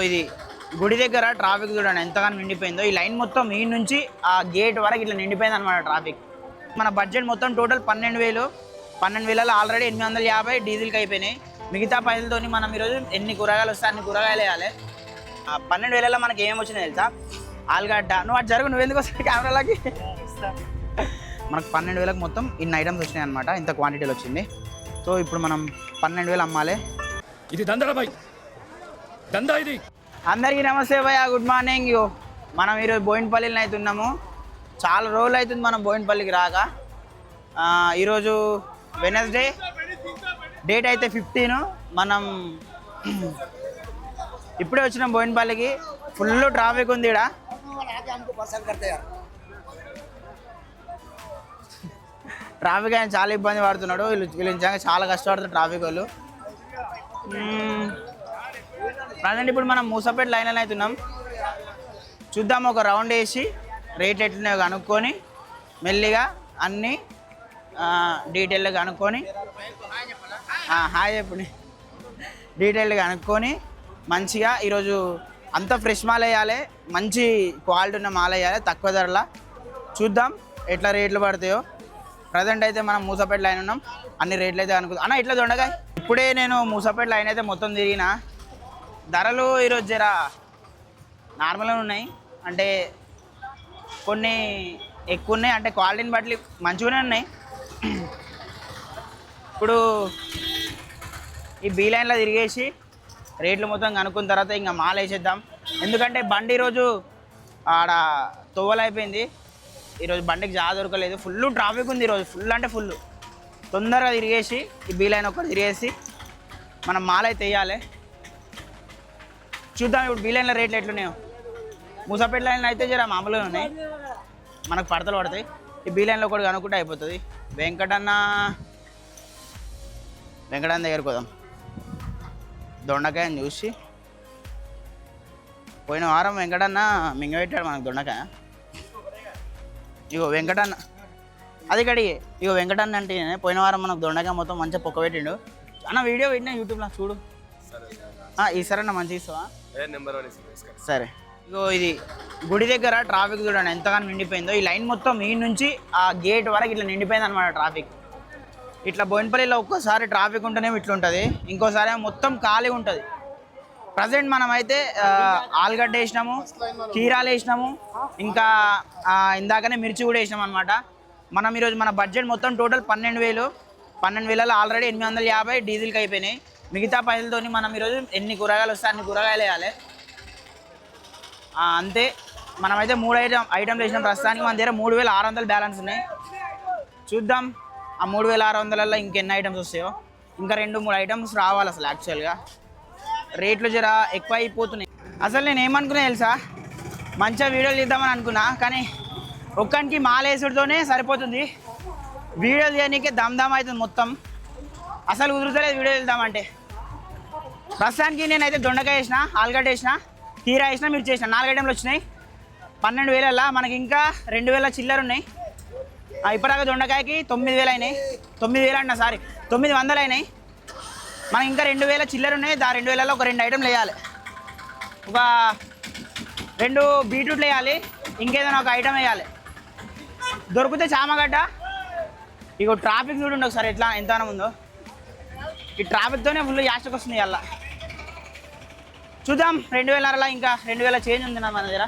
ఇది గుడి దగ్గర ట్రాఫిక్ చూడండి ఎంతగానో నిండిపోయిందో. ఈ లైన్ మొత్తం ఈ నుంచి ఆ గేట్ వరకు ఇట్లా నిండిపోయింది అనమాట ట్రాఫిక్. మన బడ్జెట్ మొత్తం టోటల్ 12,000. 12,000 ఆల్రెడీ 850 డీజిల్కి అయిపోయినాయి. మిగతా పైసలతో మనం ఈరోజు ఎన్ని కూరగాయలు వస్తాయి అన్ని కూరగాయలు వేయాలి. 12,000 మనకి ఏమేమి వచ్చినాయి తెలుసా? ఆలుగడ్డ. నువ్వు అటు జరుగు, నువ్వు ఎందుకు వస్తావు కెమెరాలకి? మనకు 12,000 మొత్తం ఇన్ని ఐటమ్స్ వచ్చినాయి అనమాట. ఇంత క్వాంటిటీలో వచ్చింది. సో ఇప్పుడు మనం 12,000 అమ్మాలి. ఇది దందా బాయ్, దందా ఇది. అందరికీ నమస్తే భయ్య, గుడ్ మార్నింగ్. మనం ఈరోజు బోయినపల్లిలో అయితే ఉన్నాము. చాలా రోజులు అవుతుంది మనం బోయినపల్లికి రాక. ఈరోజు వెనస్డే, డేట్ అయితే 15. మనం ఇప్పుడే వచ్చినాం బోయినపల్లికి. ఫుల్ ట్రాఫిక్ ఉంది ఇక్కడ. ట్రాఫిక్ ఆయన చాలా ఇబ్బంది పడుతున్నాడు. వీళ్ళు నిజంగా చాలా కష్టపడుతున్నారు ట్రాఫిక్ వాళ్ళు. ప్రజెంట్ ఇప్పుడు మనం మూసాపేట లైన్లో అవుతున్నాం. చూద్దాం, ఒక రౌండ్ వేసి రేట్లు ఎట్లున్నాయో కనుక్కొని మెల్లిగా అన్నీ డీటెయిల్గా కనుక్కొని హాయ్ చెప్పండి డీటెయిల్గా కనుక్కొని మంచిగా ఈరోజు అంతా ఫ్రెష్ మాల్ వేయాలి. మంచి క్వాలిటీ ఉన్న మాల్ వేయాలి తక్కువ ధరలా. చూద్దాం ఎట్లా రేట్లు పడతాయో. ప్రజెంట్ అయితే మనం మూసాపేట లైన్ ఉన్నాం. అన్ని రేట్లు అయితే అనుకుందాం. అన్న ఇట్లా దొండగా ఇప్పుడే నేను మూసాపేట లైన్ అయితే మొత్తం తిరిగిన. ధరలు ఈరోజు జర నార్మల్గా ఉన్నాయి. అంటే కొన్ని ఎక్కువ ఉన్నాయి, అంటే క్వాలిటీని బట్టి మంచిగానే ఉన్నాయి. ఇప్పుడు ఈ బీ లైన్లో తిరిగేసి రేట్లు మొత్తం కనుక్కున్న తర్వాత ఇంకా మాల్ వేసేద్దాం. ఎందుకంటే బండి ఈరోజు ఆడ తొవ్వలైపోయింది. ఈరోజు బండికి జాగా దొరకలేదు. ఫుల్ ట్రాఫిక్ ఉంది ఈరోజు, ఫుల్ అంటే ఫుల్. తొందరగా తిరిగేసి ఈ బీ లైన్ ఒక్కటి తిరిగేసి మనం మాల్ అయితే వేయాలి. చూద్దాం ఇప్పుడు బీ లైన్లో రేట్లు ఎట్లున్నాయో. మూసాపేట లైన్లో అయితే జర మామూలుగా ఉన్నాయి, మనకు పడతలు పడతాయి. ఈ బీ లైన్లో కూడా కనుక్కుంటే అయిపోతుంది. వెంకటన్న దగ్గరికి పోదాం. దొండకాయని చూసి పోయిన వారం వెంకటన్న మింగబెట్టాడు మనకు దొండకాయ. ఇగో వెంకటన్న అది కడిగి. ఇగో వెంకటన్న అంటే పోయిన వారం మనకు దొండకాయ మొత్తం మంచిగా పొక్క పెట్టిండు. అన్న వీడియో పెట్టినా యూట్యూబ్లో చూడు. ఈసారన్నా మంచిగా ఇస్తావా? సరే. ఇగో ఇది గుడి దగ్గర ట్రాఫిక్ చూడండి ఎంతగానో నిండిపోయిందో. ఈ లైన్ మొత్తం ఈ నుంచి ఆ గేట్ వరకు ఇట్లా నిండిపోయింది అనమాట ట్రాఫిక్. ఇట్లా బోయినపల్లిలో ఒక్కోసారి ట్రాఫిక్ ఉంటేనేమో ఇట్లుంటుంది, ఇంకోసారి మొత్తం ఖాళీ ఉంటుంది. ప్రజెంట్ మనం అయితే ఆలుగడ్డ వేసినాము, కీరాలు వేసినాము, ఇంకా ఇందాకనే మిర్చి కూడా వేసినాం అనమాట. మనం ఈరోజు మన బడ్జెట్ మొత్తం టోటల్ 12,000. 12,000 ఆల్రెడీ 850 డీజిల్కి అయిపోయినాయి. మిగతా పైసలతో మనం ఈరోజు ఎన్ని కూరగాయలు వస్తాయి అన్ని కూరగాయలు వేయాలి. అంతే. మనమైతే 3 ఐటమ్లు వేసినాం. ప్రస్తుతానికి మన దగ్గర 3,600 బ్యాలెన్స్ ఉన్నాయి. చూద్దాం ఆ 3,600లలో ఇంకెన్ని ఐటమ్స్ వస్తాయో. ఇంకా 2-3 ఐటమ్స్ రావాలి అసలు. యాక్చువల్గా రేట్లు జర ఎక్కువ అయిపోతున్నాయి. అసలు నేను ఏమనుకున్నా తెలుసా, మంచిగా వీడియోలు తీద్దామని అనుకున్నా, కానీ ఒక్కనికి మాలేసుడితోనే సరిపోతుంది. వీడియోలు తీయడానికే దమ్ అవుతుంది మొత్తం. అసలు కుదురుతలేదు వీడియో వెళ్దామంటే. ప్రస్తుతానికి నేనైతే దొండకాయ వేసిన, ఆలుగడ్డ వేసిన, కీరా వేసిన, మిర్చి వేసిన. 4 ఐటమ్లు వచ్చినాయి 12,000. మనకి ఇంకా 2,000 చిల్లర ఉన్నాయి. ఇప్పటిదాకా దొండకాయకి 9,000 అయినాయి. 9,000 అన్న, సారీ 900 అయినాయి. మనకి ఇంకా 2,000 చిల్లర ఉన్నాయి. 2,000లో ఒక 2 ఐటమ్లు వేయాలి. ఒక 2 బీట్రూట్లు వేయాలి, ఇంకేదైనా ఒక ఐటమ్ వేయాలి. దొరికితే చామగడ్డ. ఇగో ట్రాఫిక్ చూడండి ఒకసారి ఎట్లా ఎంతగానో ఉందో. ఈ ట్రాఫిక్తోనే ఫుల్ యాస్టకు వస్తుంది అలా. చూద్దాం 2,000 ఇంకా 2,000 చేంజ్ ఉంది మన దగ్గర.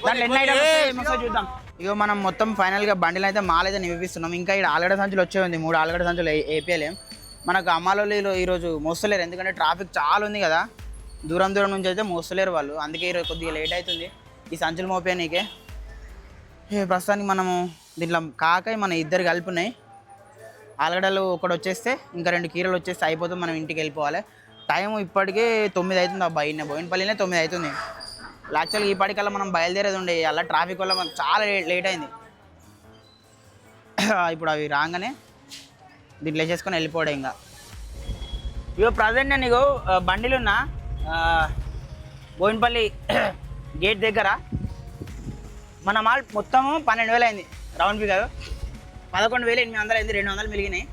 దాంట్లో ఎన్ని ఐటమ్స్ చూద్దాం. ఇగో మనం మొత్తం ఫైనల్గా బండిలో అయితే మాల్ అయితే నింపిస్తున్నాం. ఇంకా ఇక్కడ ఆలుగడ్డ సంచులు వచ్చే ఉంది. 3 ఆలుగడ్డ సంచులు వేపేయలేం. మనకు అమ్మాలో ఈరోజు మోస్తలేరు, ఎందుకంటే ట్రాఫిక్ చాలా ఉంది కదా. దూరం నుంచి అయితే మోస్తలేరు వాళ్ళు. అందుకే ఈరోజు కొద్దిగా లేట్ అవుతుంది ఈ సంచులు మోపే నీకే. ప్రస్తుతానికి మనము దీంట్లో కాకాయ మన ఇద్దరు కలిపి ఉన్నాయి. ఆలుగడ్డలు ఒకటి వచ్చేస్తే ఇంకా 2 కీరలు వచ్చేస్తే అయిపోతుంది. మనం ఇంటికి వెళ్ళిపోవాలి. టైం ఇప్పటికే 9 అవుతుంది అబ్బా. బోయినపల్లినే 9 అవుతుంది. యాక్చువల్గా ఈ పాటికల్లా మనం బయలుదేరేది ఉండే, అలా ట్రాఫిక్ వల్ల మనకు చాలా లేట్ అయింది. ఇప్పుడు అవి రాగానే దీంట్లో వేసేసుకొని వెళ్ళిపోవడం. ఇంకా ఇగో ప్రజెంట్ నేను ఇగో బండిలు ఉన్నా బోయినపల్లి గేట్ దగ్గర. మన మాల్ మొత్తము 12,000 అయింది రౌండ్ ఫిగర్. 11,800 అయింది. 200 మిగిలినాయి.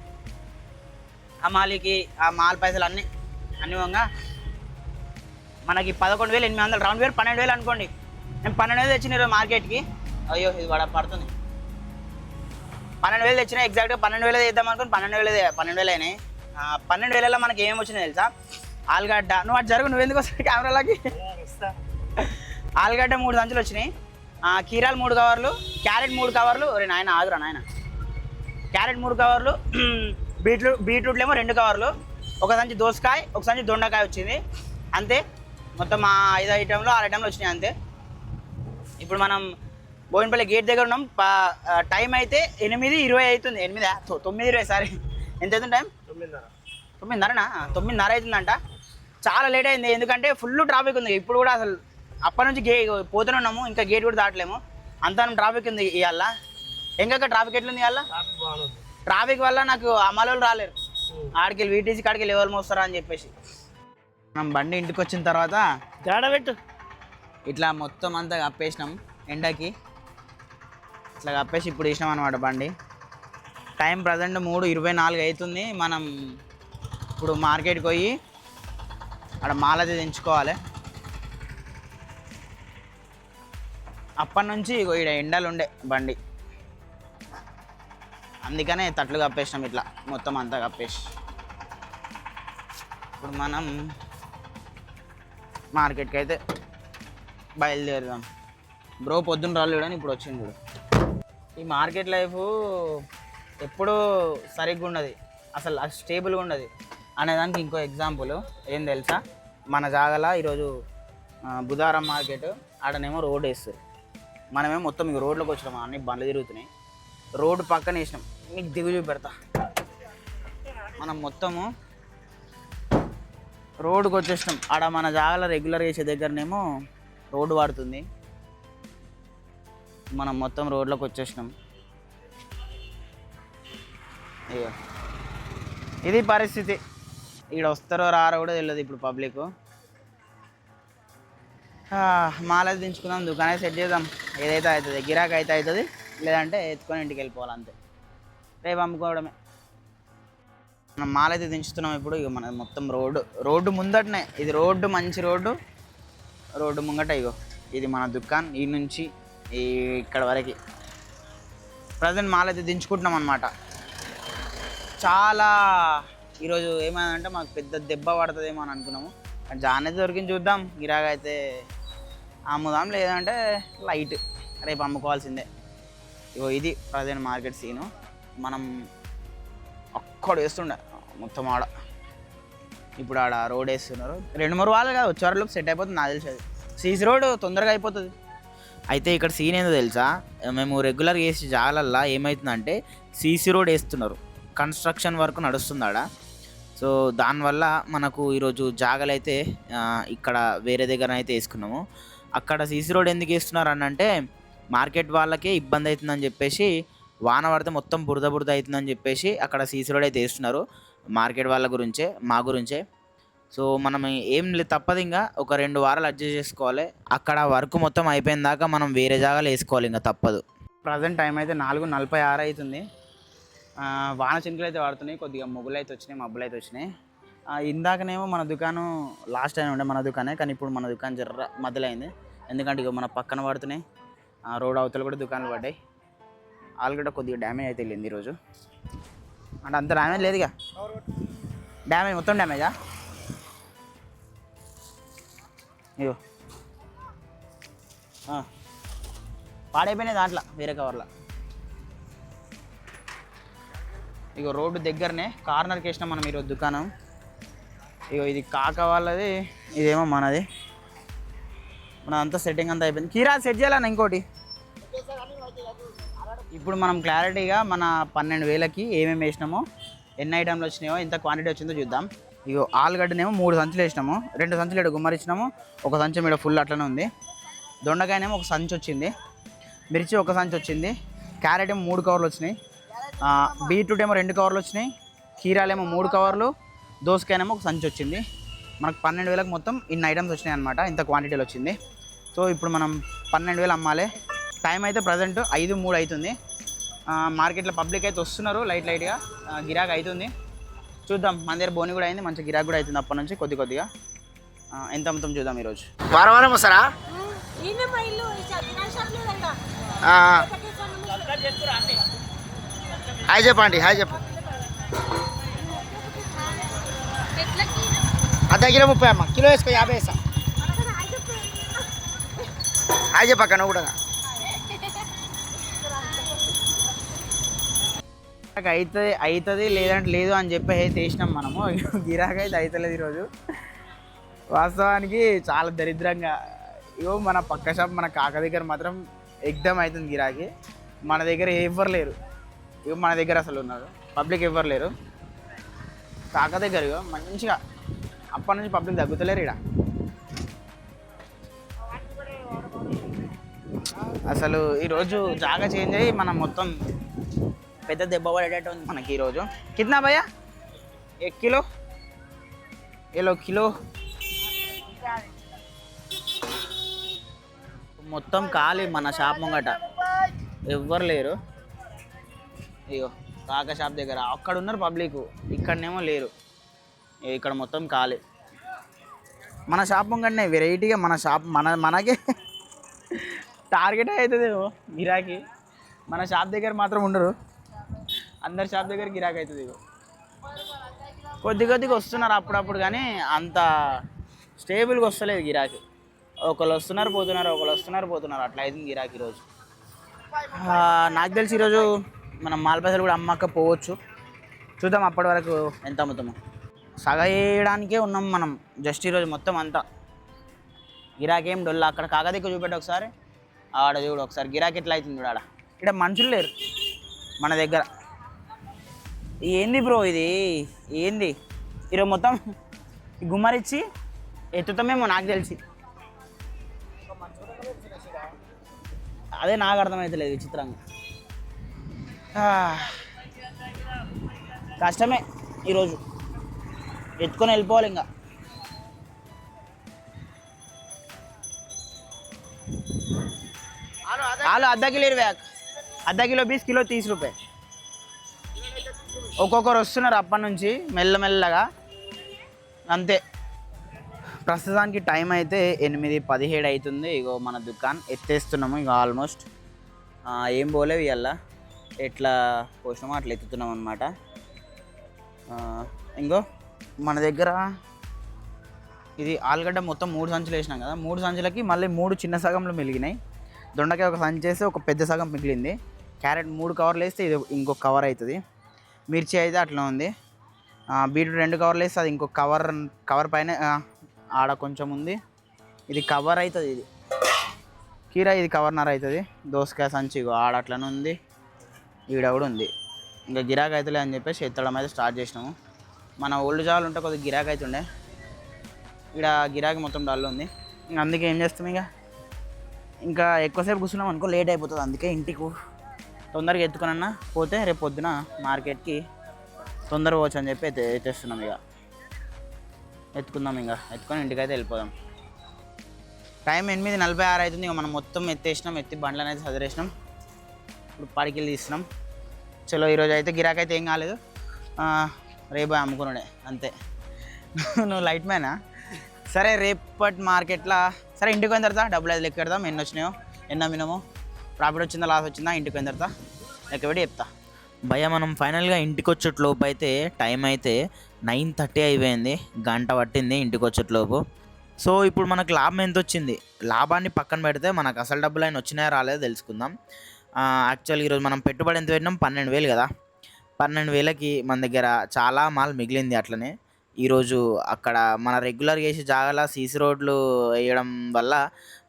ఆ మాల్కి ఆ మాల్ పైసలు అన్నీ వంగా మనకి 11,800 రౌండ్ వేర్ 12,000 అనుకోండి. నేను 12,000 తెచ్చిన ఈరోజు మార్కెట్కి. అయ్యో ఇది పడుతుంది. 12,000 తెచ్చినా ఎగ్జాక్ట్గా 12,000 వేద్దాం అనుకుని 12,000 అయినాయి. 12,000లో మనకి ఏమేమి వచ్చినాయి తెలుసా? ఆలుగడ్డ, నువ్వు అటు జరుగు, నువ్వెందుకు వస్తావు కెమెరాలకి? ఆలుగడ్డ 3 సంచులు వచ్చినాయి, కీరాలు 3 కవర్లు, క్యారెట్ 3 కవర్లు. ఒరే నాయన ఆగురా నాయన. క్యారెట్ 3 కవర్లు, బీట్రూట్లు ఏమో 2 కవర్లు, ఒక సంచి దోసకాయ, ఒక సంచి దొండకాయ వచ్చింది. అంతే, మొత్తం 5 ఐటెంలు 6 ఐటెంలు వచ్చినాయి అంతే. ఇప్పుడు మనం బోయినపల్లి గేట్ దగ్గర ఉన్నాం. టైం అయితే 8:20 అవుతుంది. 9:20 సారీ. ఎంత అవుతుంది టైం? 9:30 అవుతుందంట. చాలా లేట్ అయింది, ఎందుకంటే ఫుల్ ట్రాఫిక్ ఉంది. ఇప్పుడు కూడా అసలు అప్పటి నుంచి పోతూనే ఉన్నాము, ఇంకా గేట్ కూడా దాటలేము, అంతా ట్రాఫిక్ ఉంది ఇవాళ. ఇంకా ట్రాఫిక్ ఎట్లుంది ఇవాళ? ట్రాఫిక్ వల్ల నాకు అమలు రాలేరు, ఆడికి వీటీసీ కాడికి లెవెల్ మోస్తారా అని చెప్పేసి. మనం బండి ఇంటికి వచ్చిన తర్వాత గాడబెట్టు ఇట్లా మొత్తం అంతా కప్పేసినాం ఎండకి. ఇట్లా కప్పేసి ఇప్పుడు వేసినాం అనమాట బండి. టైం ప్రజెంట్ 3:24 అవుతుంది. మనం ఇప్పుడు మార్కెట్కి పోయి అక్కడ మాలది దించుకోవాలి. అప్పటి నుంచి ఇక్కడ ఎండలు ఉండే బండి, అందుకనే తట్లు కప్పేసినాం ఇట్లా మొత్తం అంతా కప్పేసి. ఇప్పుడు మనం మార్కెట్కి అయితే బయలుదేరుదాం. బ్రో పొద్దున్న రాళ్ళు కూడా ఇప్పుడు వచ్చింది చూడు. ఈ మార్కెట్ లైఫ్ ఎప్పుడూ సరిగ్గా ఉండదు, అసలు స్టేబుల్గా ఉండదు అనేదానికి ఇంకో ఎగ్జాంపుల్ ఏం తెలుసా? మన జాగలా ఈరోజు బుధవారం మార్కెట్, ఆడనేమో రోడ్ వేస్తారు, మనమేమో మొత్తం ఇక రోడ్లోకి వచ్చినాం, అన్ని బండ్లు తిరుగుతున్నాయి. రోడ్డు పక్కన వేసినాం, మీకు దిగు చూపెడతా. మనం మొత్తము రోడ్డుకి వచ్చేసినాం. ఆడ మన జాగాలో రెగ్యులర్ చేసే దగ్గరనేమో రోడ్డు వాడుతుంది, మనం మొత్తం రోడ్లోకి వచ్చేసినాం. ఇక ఇది పరిస్థితి. ఇక్కడ వస్తారో రారో కూడా తెలియదు ఇప్పుడు పబ్లిక్. మాలది దించుకుందాం, దుకాణే సెట్ చేద్దాం, ఏదైతే అవుతుంది, గిరాకీ అయితే అవుతుంది, లేదంటే ఎత్తుకొని ఇంటికి వెళ్ళిపోవాలి అంతే, రేపు అమ్ముకోవడమే. మనం మాలైతే దించుతున్నాం ఇప్పుడు. ఇక మన మొత్తం రోడ్డు ముందటనే, ఇది రోడ్డు, మంచి రోడ్డు ముంగట ఇగో ఇది మన దుకాణం. ఈ నుంచి ఇక్కడ వరకు ప్రజెంట్ మాలైతే దించుకుంటున్నాం అన్నమాట. చాలా ఈరోజు ఏమైందంటే మాకు పెద్ద దెబ్బ పడుతుందేమో అని అనుకున్నాము, కానీ జానైతే దొరికింది, చూద్దాం. గిరాకీ అయితే అమ్ముదాం, లేదంటే లైట్ రేపు అమ్ముకోవాల్సిందే. ఇగో ఇది ప్రజెంట్ మార్కెట్ సీను. మనం అక్కడ వేస్తుండే మొత్తం ఆడ, ఇప్పుడు ఆడ రోడ్ వేస్తున్నారు. 2-3 వాళ్ళు కాదు, వచ్చేవాళ్ళకి సెట్ అయిపోతుంది నాకు తెలిసి. సీసీ రోడ్ తొందరగా అయిపోతుంది. అయితే ఇక్కడ సీన్ ఏందో తెలుసా? మేము రెగ్యులర్గా వేసే జాగాలల్లో ఏమవుతుందంటే సీసీ రోడ్ వేస్తున్నారు, కన్స్ట్రక్షన్ వర్క్ నడుస్తుంది ఆడ. సో దానివల్ల మనకు ఈరోజు జాగాలు అయితే ఇక్కడ వేరే దగ్గర అయితే వేసుకున్నాము. అక్కడ సీసీ రోడ్ ఎందుకు వేస్తున్నారు అని అంటే మార్కెట్ వాళ్ళకే ఇబ్బంది అవుతుందని చెప్పేసి, వాన పడితే మొత్తం బురద అవుతుందని చెప్పేసి అక్కడ సీసీ రోడ్ అయితే వేస్తున్నారు. మార్కెట్ వాళ్ళ గురించే, మా గురించే. సో మనం ఏం తప్పదు, ఇంకా ఒక 2 వారాలు అడ్జస్ట్ చేసుకోవాలి. అక్కడ వర్క్ మొత్తం అయిపోయిన దాకా మనం వేరే జాగాలో వేసుకోవాలి, ఇంకా తప్పదు. ప్రజెంట్ టైం అయితే 4:46 అవుతుంది. వాన చినుకులు అయితే పడుతున్నాయి, కొద్దిగా మొగ్గులు అయితే వచ్చినాయి, మబ్బులు అయితే వచ్చినాయి. ఇందాకనేమో మన దుకాణం లాస్ట్ టైం ఉండే మన దుకాణే, కానీ ఇప్పుడు మన దుకాణం జర్ర మధ్యలో అయింది. ఎందుకంటే ఇక మన పక్కన పడుతున్నాయి, రోడ్ అవతల కూడా దుకాణాలు పడ్డాయి. ఆల్రెడీ కొద్దిగా డ్యామేజ్ అయితే వెళ్ళింది ఈరోజు, అంటే అంత డ్యామేజ్ లేదు, ఇక డ్యామేజ్ మొత్తం డ్యామేజా? ఇగో పాడైపోయినాయి దాంట్లో వేరే కవర్లో. ఇగో రోడ్డు దగ్గరనే కార్నర్కి వేసినాం మనం ఈరోజు దుకాణం. ఇగో ఇది కాక వాళ్ళది, ఇదేమో మనది. మన అంతా సెట్టింగ్ అంతా అయిపోయింది. కీరా సెట్ చేయాలన్నా ఇంకోటి. ఇప్పుడు మనం క్లారిటీగా మన 12,000కి ఏమేమి వేసినామో, ఎన్ని ఐటమ్లు వచ్చినాయో, ఎంత క్వాంటిటీ వచ్చిందో చూద్దాం. ఇగో ఆలుగడ్డనేమో 3 సంచులు వేసినాము, 2 సంచులు ఇక్కడ గుమ్మరిచ్చినాము, ఒక సంచి మీద ఫుల్ అట్లనే ఉంది. దొండకాయనేమో ఒక సంచి వచ్చింది, మిర్చి ఒక సంచి వచ్చింది, క్యారెట్ ఏమో 3 కవర్లు వచ్చినాయి, బీట్రూట్ ఏమో 2 కవర్లు వచ్చినాయి, కీరాలేమో 3 కవర్లు, దోసకాయనేమో ఒక సంచి వచ్చింది. మనకు 12,000కి మొత్తం ఇన్ని ఐటమ్స్ వచ్చినాయి అనమాట, ఇంత క్వాంటిటీలో వచ్చింది. సో ఇప్పుడు మనం 12,000 అమ్మాలి. టైం అయితే ప్రజెంట్ 5:03 అవుతుంది. మార్కెట్లో పబ్లిక్ అయితే వస్తున్నారు లైట్గా, గిరాకీ అవుతుంది. చూద్దాం. మన దగ్గర బోని కూడా అయింది, మంచి గిరాకీ కూడా అవుతుంది అప్పటి నుంచి కొద్దిగా. ఎంత అమ్ముతాం చూద్దాం ఈరోజు. వారం వారం వస్తారా? హాయ్ చెప్పండి, హాయ్ చెప్పు. అర్ధ కిలో 30 అమ్మ, కిలో వేసుకో 50 వేస్తా. హాయ్ చెప్పక్క నువ్వు కూడా. అవుతుంది లేదంటే లేదు అని చెప్పి తీసినాం మనము. గిరాకీ అయితే అవుతలేదు ఈరోజు వాస్తవానికి, చాలా దరిద్రంగా. ఇగో మన పక్క షాప్ మన కాక దగ్గర మాత్రం ఎగ్దమ్ అవుతుంది గిరాకీ. మన దగ్గర ఎవ్వరు లేరు. ఇగో మన దగ్గర అసలు ఉన్నారు, పబ్లిక్ ఎవ్వరు లేరు. కాక దగ్గర ఇగో మంచిగా అప్పటి నుంచి పబ్లిక్ తగ్గుతలేరు ఇక్కడ. అసలు ఈరోజు జాగా చేంజ్ అయ్యి మనం మొత్తం పెద్ద దెబ్బ పడేటట్టు ఉంది మనకి ఈరోజు. కిतना భయ్యా? 1 కిలో ఏలో కిలో. మొత్తం ఖాళీ మన షాప్ ముంగట, ఎవ్వరు లేరు. ఇగో కాక షాప్ దగ్గర అక్కడ ఉన్నారు పబ్లిక్, ఇక్కడనేమో లేరు. ఇక్కడ మొత్తం ఖాళీ. మన షాప్ ముంగటనే వెరైటీగా మన షాప్ మనకే టార్గెట్ అవుతుందేమో గిరాకీ. మన షాప్ దగ్గర మాత్రం ఉండరు, అందరి షాప్ దగ్గర గిరాకీ అవుతుంది. ఇగో కొద్దిగా వస్తున్నారు అప్పుడప్పుడు, కానీ అంత స్టేబుల్గా వస్తలేదు గిరాకీ. ఒకళ్ళు వస్తున్నారు పోతున్నారు, ఒకళ్ళు వస్తున్నారు పోతున్నారు, అట్లా అవుతుంది గిరాకీ ఈరోజు. నాకు తెలిసి ఈరోజు మనం మాల్ పైసలు కూడా అమ్మకపోవచ్చు, చూద్దాం అప్పటి వరకు ఎంత అమ్ముతామో. సగ వేయడానికే ఉన్నాం మనం జస్ట్ ఈరోజు మొత్తం అంతా. గిరాకీ ఏం డొల్ల. అక్కడ కాకదిక్కు చూపెట్టి ఒకసారి, ఆడ చూడు ఒకసారి గిరాకీ ఎట్లా అవుతుంది చూడ. ఆడ ఇక్కడ మనుషులు లేరు మన దగ్గర. ఏంది బ్రో ఇది, ఏంది ఈరోజు మొత్తం గుమ్మరిచ్చి ఎత్తుతామేమో నాకు తెలిసి. అదే నాకు అర్థమవుతలేదు విచిత్రంగా. కష్టమే ఈరోజు, ఎత్తుకొని వెళ్ళిపోవాలి ఇంకా. ఆలు అర్ధ కిలో 20, అర్ధ కిలో 20, కిలో 30 రూపాయ. ఒక్కొక్కరు వస్తున్నారు అప్పటి నుంచి మెల్లమెల్లగా అంతే. ప్రస్తుతానికి టైం అయితే 8:17 అవుతుంది. ఇగో మన దుకాణం ఎత్తేస్తున్నాము ఇక ఆల్మోస్ట్. ఏం పోలేవు ఇవాళ, ఎట్లా పోసినామో అట్లా ఎత్తుతున్నాం అనమాట. ఇంకో మన దగ్గర ఇది ఆలుగడ్డ మొత్తం 3 సంచులు వేసినాం కదా, 3 సంచులకి మళ్ళీ 3 చిన్న సగంలో మిగిలినాయి. దొండకాయ ఒక సంచి వేస్తే ఒక పెద్ద సగం మిగిలింది. క్యారెట్ 3 కవర్లు వేస్తే ఇది ఇంకొక కవర్ అవుతుంది. మిర్చి అయితే అట్లా ఉంది. బీట్రూట్ 2 కవర్లు వేస్తే అది ఇంకొక కవర్ పైన ఆడ కొంచెం ఉంది, ఇది కవర్ అవుతుంది. ఇది కీరా ఇది కవర్నర్ అవుతుంది. దోసకాయ సంచి ఆడ అట్లనే ఉంది, ఈడ కూడా ఉంది. ఇంకా గిరాకీ అవుతలే అని చెప్పేసి ఎత్తడం అయితే స్టార్ట్ చేసినాము. మన ఓల్డ్ జాగాలు ఉంటే కొద్దిగా గిరాకీ అవుతుండే, ఇక్కడ గిరాకీ మొత్తం డల్ ఉంది. ఇంకా అందుకే ఏం చేస్తాం, ఇంకా ఎక్కువసేపు కూర్చున్నాం అనుకో లేట్ అయిపోతుంది. అందుకే ఇంటికి తొందరగా ఎత్తుకున్నా పోతే రేపు పొద్దున మార్కెట్కి తొందరగా పోవచ్చు అని చెప్పి ఎత్తేస్తున్నాం. ఇక ఎత్తుకుందాం, ఇంకా ఎత్తుకొని ఇంటికైతే వెళ్ళిపోదాం. టైం 8:46 అవుతుంది. ఇక మనం మొత్తం ఎత్తేసినాం, ఎత్తి బండ్లను అయితే చదివేసినాం. ఇప్పుడు పడికిలు తీస్తున్నాం. చలో ఈరోజు అయితే గిరాకీ అయితే ఏం కాలేదు, రేపు అమ్ముకున్నాడే అంతే. నువ్వు లైట్ మ్యానా? సరే రేపటి మార్కెట్లో సరే ఇంటికి పోయిన తర్వాత డబ్బులు అయితే లెక్క పెడదాం, ఎన్ని వచ్చినాయో ఎన్ని అమ్మినామో, ప్రాఫిట్ వచ్చిందా లాస్ వచ్చిందా ఇంటికి పోయిన తర్వాత లెక్క పెట్టి చెప్తా. భయ్య మనం ఫైనల్గా ఇంటికి వచ్చేట్లోపు అయితే టైం అయితే 9:30 అయిపోయింది, గంట పట్టింది ఇంటికి వచ్చేట్లోపు. సో ఇప్పుడు మనకు లాభం ఎంత వచ్చింది, లాభాన్ని పక్కన పెడితే మనకు అసలు డబ్బులు అయినా వచ్చినాయో రాలేదో తెలుసుకుందాం. యాక్చువల్గా ఈరోజు మనం పెట్టుబడి ఎంత పెట్టినాం, 12,000 కదా. 12,000కి మన దగ్గర చాలా మాల్ మిగిలింది. అట్లనే ఈరోజు అక్కడ మన రెగ్యులర్గా వేసే జాగాల సీసీ రోడ్లు వేయడం వల్ల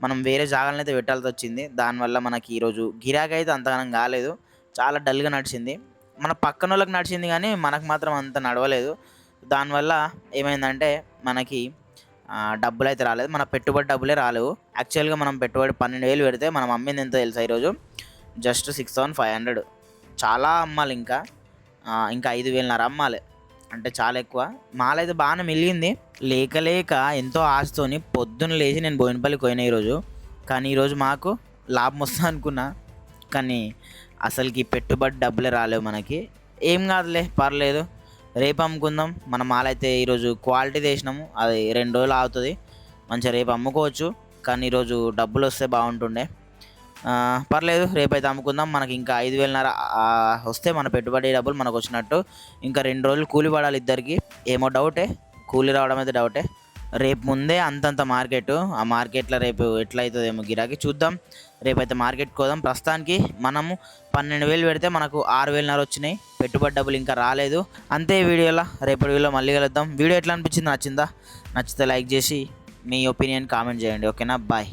మనం వేరే జాగాలను అయితే పెట్టాల్సి వచ్చింది. దానివల్ల మనకి ఈరోజు గిరాకీ అయితే అంతగానం కాలేదు, చాలా డల్గా నడిచింది. మన పక్కన వాళ్ళకి నడిచింది కానీ మనకు మాత్రం అంత నడవలేదు. దానివల్ల ఏమైందంటే మనకి డబ్బులు అయితే రాలేదు, మన పెట్టుబడి డబ్బులే రాలేవు. యాక్చువల్గా మనం పెట్టుబడి 12,000 పెడితే మనం అమ్మింది ఎంత తెలుసా ఈరోజు, జస్ట్ 6,500. చాలా అమ్మాలి, ఇంకా 5,500 అమ్మాలి, అంటే చాలా ఎక్కువ. మాల్ అయితే బాగానే మిగిలింది. లేక ఎంతో ఆశతోని పొద్దున్న లేచి నేను బోయినపల్లికి పోయినా ఈరోజు. కానీ ఈరోజు మాకు లాభం వస్తుంది అనుకున్నా, కానీ అసలుకి పెట్టుబడి డబ్బులే రాలేవు మనకి. ఏం కాదులే, పర్లేదు, రేపు అమ్ముకుందాం. మన మాల్ అయితే ఈరోజు క్వాలిటీ తీసినాము, అది 2 రోజులు అవుతుంది. మంచిగా రేపు అమ్ముకోవచ్చు, కానీ ఈరోజు డబ్బులు వస్తే బాగుంటుండే. పర్లేదు, రేపైతే అమ్ముకుందాం. మనకి ఇంకా 5,500 వస్తే మన పెట్టుబడి డబ్బులు మనకు వచ్చినట్టు. ఇంకా 2 రోజులు కూలి పడాలి ఇద్దరికి. ఏమో డౌటే, కూలి రావడం అయితే డౌటే. రేపు ముందే అంతంత మార్కెట్, ఆ మార్కెట్లో రేపు ఎట్లా అవుతుందేమో గిరాకీ చూద్దాం. రేపైతే మార్కెట్కి పోదాం. ప్రస్తుతానికి మనము 12,000 పెడితే మనకు 6,500 వచ్చినాయి. పెట్టుబడి డబ్బులు ఇంకా రాలేదు. అంతే వీడియోలో. రేపటి వీడియోలో మళ్ళీ కలుద్దాం. వీడియో ఎట్లా అనిపించింది? నచ్చిందా? నచ్చితే లైక్ చేసి మీ ఒపీనియన్ కామెంట్ చేయండి. ఓకేనా? బాయ్.